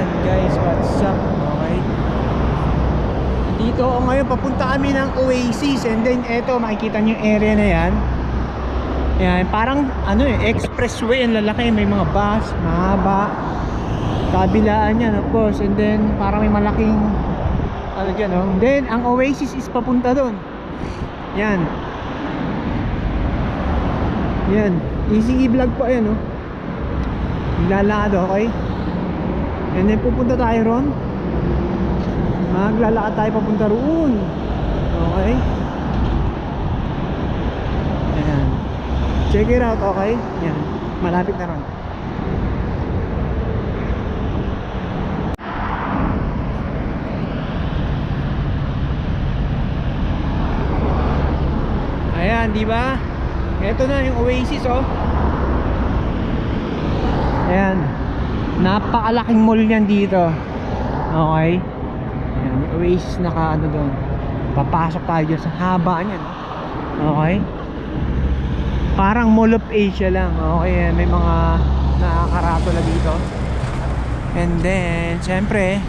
Ayan guys, what's up? Okay. Dito ako ngayon, papunta kami ng Oasis. And then eto, makikita nyo yung area na yan. Ayan, parang ano expressway ang lalaki. May mga bus, mahaba. Kabilaan yan of course. And then parang may malaking ano dyan, oh. Then ang Oasis is papunta doon. Yan. Yan, easy vlog pa yan, oh. Maglalakad, okay. And then pupunta tayo ron. Maglalakad tayo papunta roon. Okay. Ayan. Check it out, okay. Yan, malapit na ron. Ayan, di ba? Ito na yung Oasis, oh. Ayan. Napakalaking mall yan dito. Okay. Ayan, yung Oasis naka ano doon. Papasok tayo dyan sa haba niyan, okay. Parang Mall of Asia lang. Okay, may mga nakakaratula dito. And then, syempre,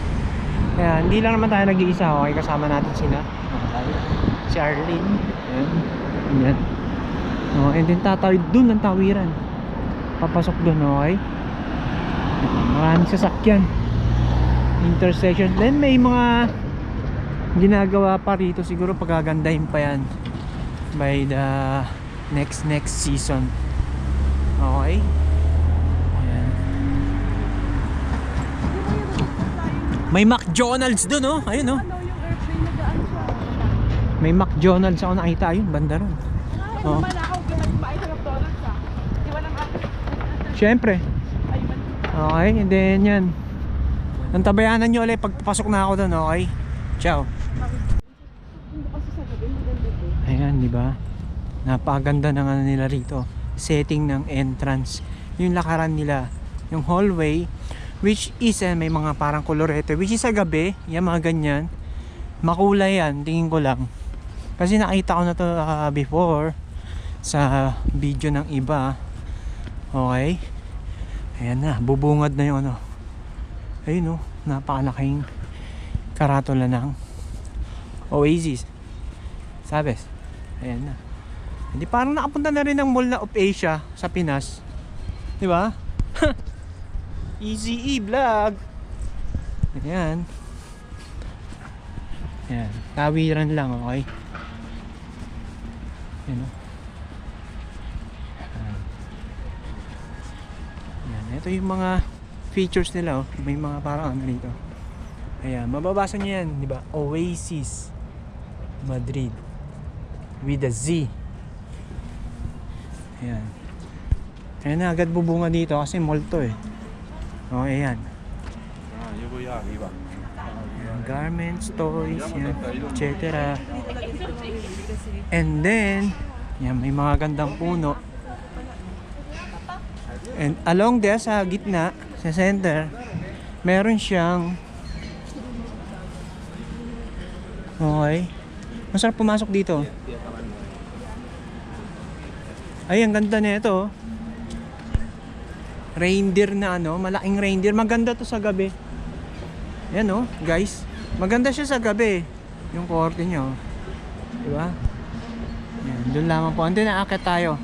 ayan, hindi lang naman tayo nag-iisa, okay. Kasama natin sila, okay. Si Arlene. Ayan. Ayan. Oh, and then tatawid dun ng tawiran. Papasok dun, okay. Maraming sasakyan, intersection. Then may mga ginagawa pa rito. Siguro pagagandahin pa yan by the next season. Okay. Ayan. May McDonald's dun, oh. Ayun, oh. May McDonald's ako nakita. Ayun, banda ron. Oh. Siyempre. Okay, and then yan. Nantabayanan nyo ulit pagpapasok na ako doon, okay? Ciao. Ayan, di ba? Napakaganda ng ano nila rito. Setting ng entrance. Yung lakaran nila, yung hallway, which is may mga parang kolorete, which is sa gabi, yan mga ganyan. Makulay yan, tingin ko lang. Kasi nakita ko na to before sa video ng iba. Okay. Ayan na, bubungad na yung ano. Ayun, oh, napakalaking karatula ng Oasis. Sabes. Ayan na. Hindi, parang nakapunta na rin ng Mall of Asia sa Pinas. Di ba? Easy vlog. Ayan. Ayan, tawiran lang, okay. Ayan, oh. Ito yung mga features nila, oh. May mga parang ano dito. Ayan, mababasa niyo yan, di ba? Oasis Madrid with a Z. Ayan. Ayan na, agad bubunga dito kasi mall to, eh. Oh, ayan. Ayan, garments, toys, yan, etc. And then, yan, may mga gandang puno. And along there sa gitna, sa center, meron siyang okay. Masarap pumasok dito. Ay, ang ganda na ito. Reindeer na ano, malaking reindeer. Maganda to sa gabi. Yan, oh, guys. Maganda siya sa gabi. Yung korte niya, oh. Diba? Yan, doon lamang po. Andun na aakyat tayo.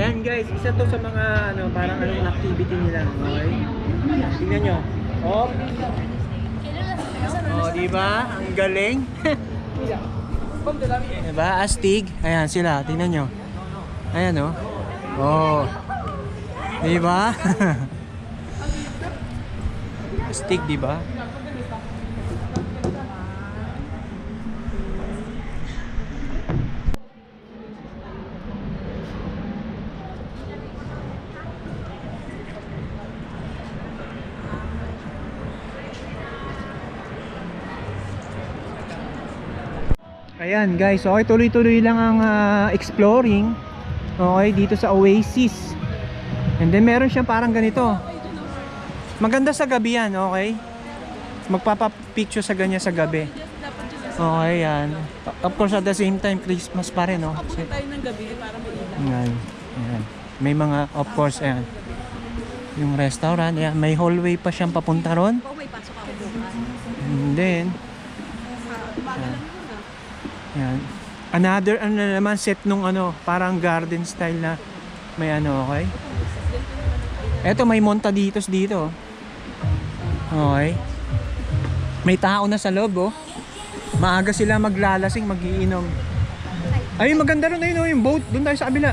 Ayan guys, isa to sa mga ano, parang anong activity nila, okay? Tingnan nyo. Oh, diba? Ang galing. Diba? Astig. Ayan sila, tingnan nyo. Ayan, oh. Oh. Diba? Astig, diba? Ayan guys, okay, tuloy-tuloy lang ang exploring. Okay, dito sa Oasis. And then meron siyang parang ganito. Maganda sa gabi yan, okay? Magpapapicture sa ganyan sa gabi. Okay, yan. Of course, at the same time, Christmas pa rin, no? Abutin tayo ng gabi para mailan. Yan, yan. May mga, of course, ayan. Yung restaurant, ayan. May hallway pa siyang papunta ron. Oh, may pasok ako bukas. And then, Umaga lang yun ah. yan. Another, ano na naman, set nung ano, parang garden style na may ano, okay? Eto, may montaditos dito. Okay. May tao na sa loob, oh. Maaga sila maglalasing, magiinom. Ay, maganda rin ayun, oh, yung boat. Doon tayo sa kabila.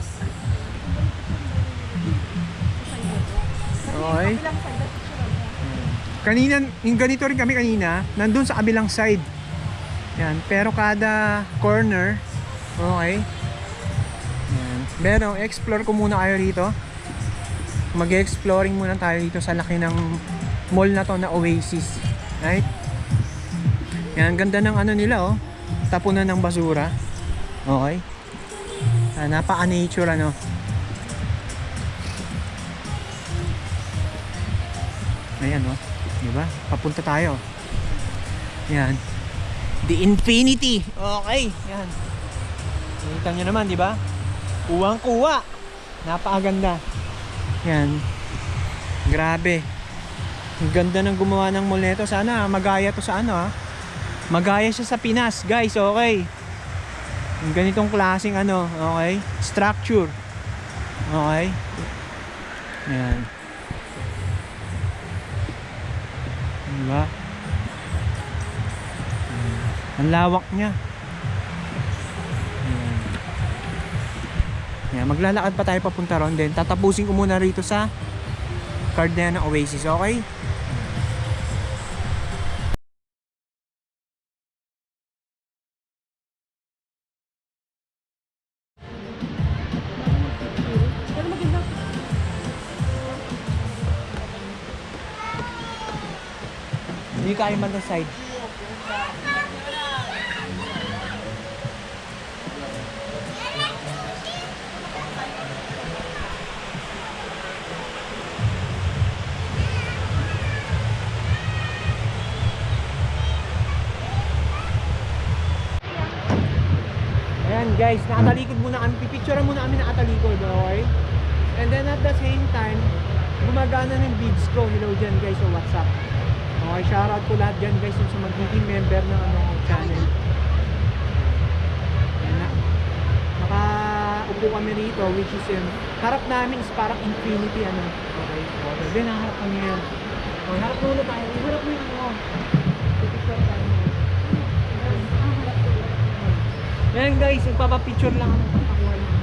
Okay. Kanina, yung ganito rin kami kanina, nandun sa kabilang side. Yan, pero kada corner, okay. Yan. Pero explore ko muna kayo rito. Mag-exploring muna tayo dito sa laki ng mall na to na Oasis. Right? Yan, ganda ng ano nila, oh. Tapunan ng basura. Okay. Napaka-nature, ano. Ayan, oh. Diba? Papunta tayo. Yan. The Infinity. Okay. Yan. Nakita nyo naman, diba? Kuwang-kuwa. Napakaganda. Yan. Grabe. Ang ganda ng gumawa ng mall nito. Sana magaya to sa ano, ha. Magaya siya sa Pinas, guys. Okay. Yung ganitong klaseng ano, okay? Structure. Okay. Yan. Diba? Ang lawak niya. Yan. Yan. Maglalakad pa tayo papunta ron. Then tatapusin ko muna rito sa Cardena Oasis. Okay? Hindi kayo man sa side. Ayan guys, nakatalikod muna kami. Pipicturean muna kami nakatalikod, okay? And then at the same time, gumagana ng vids ko. Hello dyan guys, so what's up? Okay, shoutout ko lahat dyan guys yung sa magiging member ng ano, channel. Ayan, nakaupo kami rito, which is harap namin is parang infinity, ano. Okay, water. Then naharap kami yun. Okay, harap muna tayo. Harap mo yung ano. Pipicture tayo. Ayan guys, magpapapicture lang ako. Papakuha lang.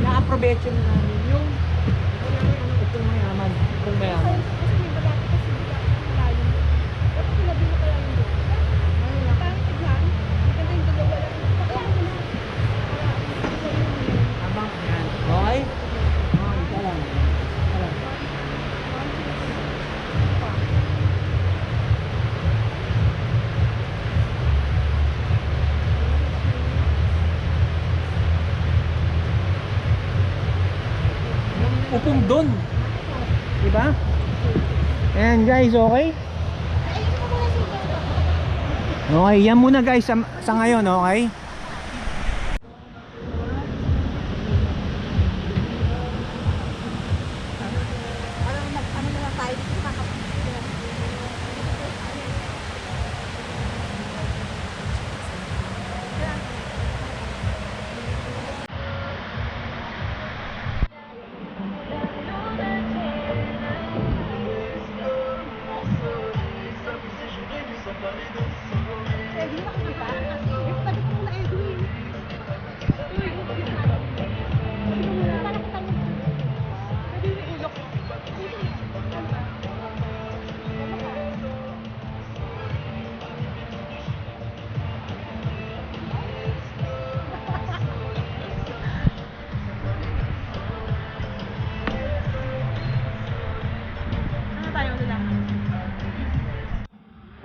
Na-approvecho na namin yung kung mayaman. Kung mayaman. Okay? Isa lang. Isa lang. Upong doon. Diba? Ayan guys, okay? Okay, yan muna guys sa ngayon, okay?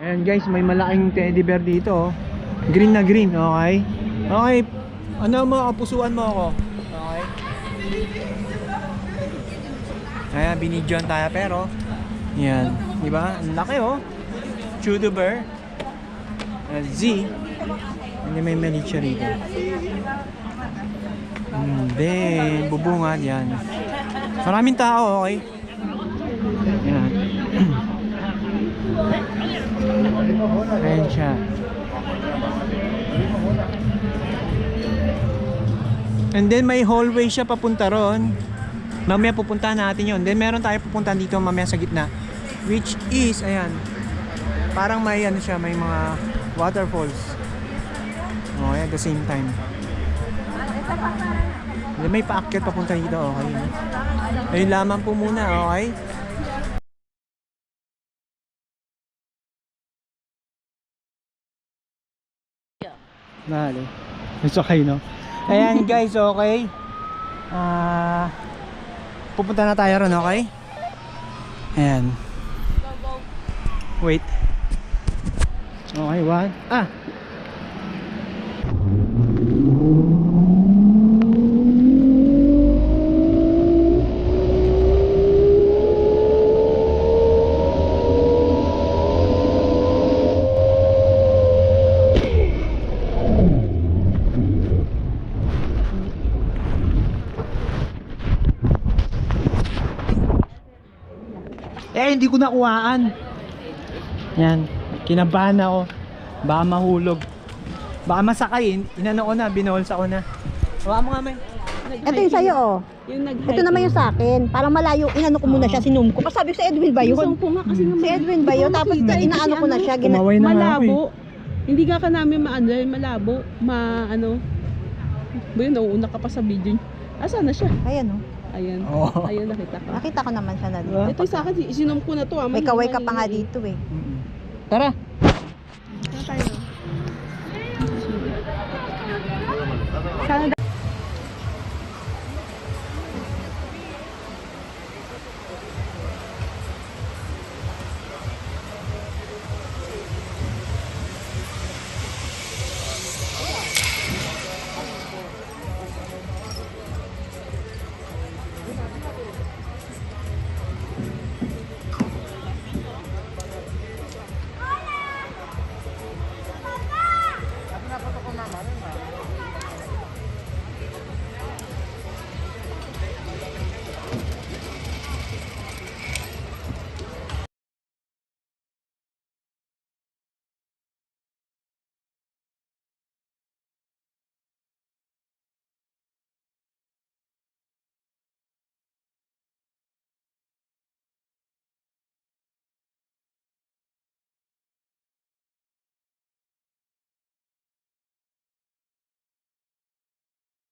Ayan guys, may malaking teddy bear dito, oh. Green na green, okay? Okay. Ano mo, pusuan mo ako. Okay. Ayan, binidyoan tayo pero yan, di ba? Ang laki oh. Chudober. Z. Hindi may maliit siya rito. Then, bubungad yan. Maraming tao, okay? Yan. Ayan siya. And then may hallway siya papunta ron. Mamaya pupuntahan natin yon. Then meron tayo pupuntahan dito mamaya sa gitna. Which is, ayan. Parang may ano siya, may mga waterfalls. Okay, at the same time. Then may paakyat papunta dito, okay. Ayun lamang po muna, okay? Nalo. It's okay, no? Ayan guys, okay. Pupunta na tayo ron, okay? Ayan. Wait. Okay, one. Hindi ko nakuhaan. Yan, kinabahan ako. Baka mahulog. Baka masakayin. Inano ko na, binolsa ko na. Hawa mo nga, may. Ito yung sa'yo, oh. Yung Ito naman yung sa akin. Parang malayo, inano ko muna siya, sinum ko. Sabi ko sa Edwin ba yun? po nga kasi Si Edwin ba yun? Tapos inaano ko na siya. Kumaway na nga ako eh. malabo. Hindi ka namin maano, malabo, ano. Ba yun, nauuna ka pa sa video. Asan na siya? Ayan, oh. Ayan. Oh. Ayan, nakita ka. Nakita ko naman siya na dito. Diba? Ito sa akin, isinom ko na to. May kaway ka pa nga dito, eh. Tara.